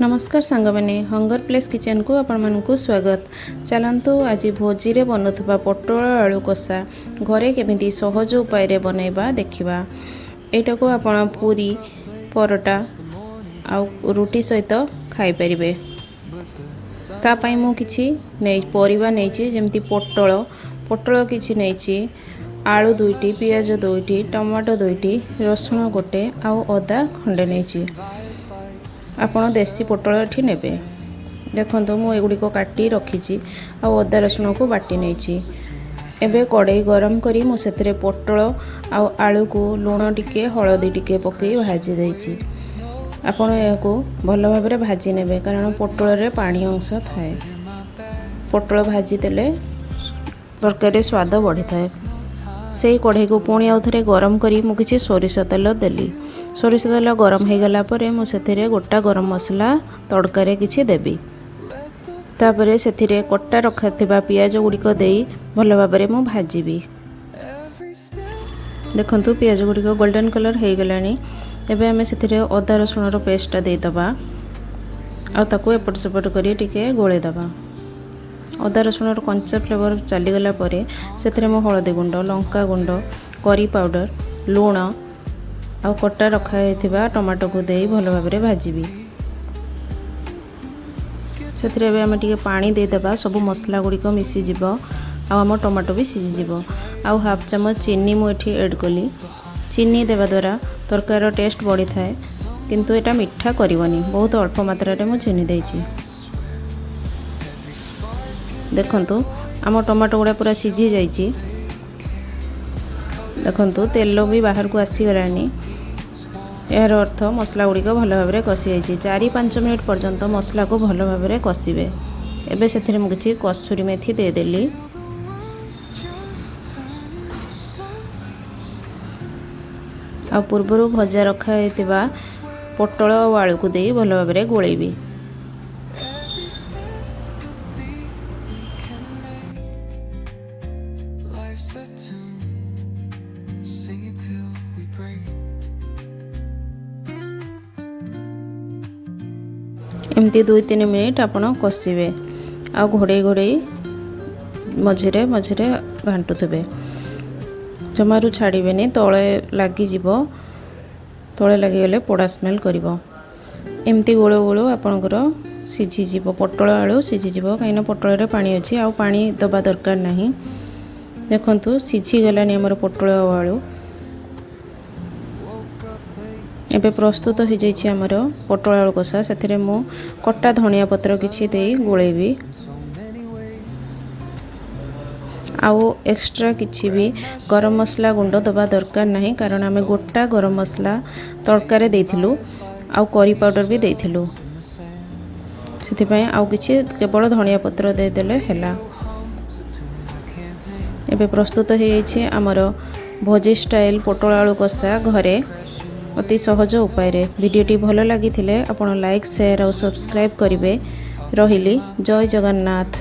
नमस्कार सांग मैंने हंगर प्लेस किचन को आपण मानकु स्वागत। चलतु आज भोजी रे बनुथबा पोटल आलू कषा घरे केमिति सहज उपाय रे बनैबा देखिबा। एटा को आपण पूरी परोटा आ रोटी सहित खाई परिबे। ता पई मु किछि नै परिबा नैछि जेमति पोटल किछि नैछि, आलू 2टी, पियाज 2टी, टमाटो 2टी, रसुण गोटे आ अदा खंडे नैछि। आपण देसी पोटल एठी नेबे। देखंतु मु एगुडी को काटी रखिछि आ अदा रसुण को बाटी नैछि। एबे कड़ाई गरम करी मु सेतरे पोटल आ आलू को लूण टिके हळदी टिके पकई भाजी दैछि। आपण याको भल भाबरे भाजी नेबे कारण पोटल रे पानी अंश थाए। पोटल भाजी देले तरकारी स्वाद बढ़ी थाए। सेही कढ़ाई को पुणी आउ थरे गरम करी मु किछि सोरिष तेल देली। सोरिष तेल गरम हो गला परे मु सेथिरे गोटा गरम मसला तड़कारे किछि देबी। तापरे सेथिरे कट्टा रखाथिबा पियाज गुड़िक देई भल भाबरे मु भाजीबी। देखंतु पियाज गुड़िक गोल्डन कलर हो गलानी। एबे हमें सेथिरे अदा रसुण रो पेस्ट दे दबा आ ताको एपट सेपट करी टिके गोळे दबा। अदा रसुण कंचा फ्लेवर चली गला परे सेथिरे मो हळदी गुंड, लंका गुंड, करी पाउडर, लूण आ कट्टा रखा हेथिबा टमाटो को देई भलो भाबरे भाजीबी। सेथिरे बे हम टिके पानी दे देबा। सब मसला गुड़िक मिसी जिवो आ हम टमाटो भी सिझी जिवो। आ हाफ चम्मच चीनी मु एठी ऐड कली। चीनी देवा द्वारा तरकार टेस्ट बढ़ी थाए किंतु एटा मिठा करबनी। बहुत अल्प मात्रा रे मु चीनी देछि। देखंतु आम टमाटो गुड़ा पूरा सिझी जाइछि। देखंतु तेल भी बाहर को आसी गलानी। यार अर्थ मसला गुड़िक भल भाबरे कषि जाइछि। 4-5 मिनिट पर्यंत मसला को भल भाबरे कषिबे। एबे सेथिरे मु किछि कसूरी मेथी दे देली। आ पूर्वरु भजा रखा हेतिबा पोटल और आलू को देई भल भाबरे गोळेबी। एमती 2-3 मिनिट आपण कषिबे आ घोड़े घोड़े मझिरे मझिरे घांटुथबे। जमारू छाड़िबेनी तळे लागी जिवो। तळे लागी गले पोड़ा स्मेल करिवो। एमती गोळो गोळो आपणकर सिझी जिवो। पोटल आलू सिझी जिवो काइना पोटल रे पानी अछि आ पानी दबा दरकार नाही। देखंतु सिझी गलानी हमर पोटल आलू। एबे प्रस्तुत हो जाइछि हमर पोटल आलू कषा। सेथिरे मु कट्टा धनिया पत्र किछि देई गोळेबी। आउ एक्स्ट्रा किछि भी गरम मसला गुंड दबा दरकार नाही कारण आमे गोटा गरम मसला तड़कारे देइथिलु आउ करी पाउडर भी देइथिलु। सेथि पय आउ किछि केवल धनिया पत्र दे देले हैला। एबे प्रस्तुत हो जाइछि हमर भोजी स्टाइल पोटल आलू कषा घरे अति सहज उपाय रे। वीडियोटी भलो लागी थिले आपण लाइक शेयर और सब्सक्राइब करिवे। रहिली जय जगन्नाथ।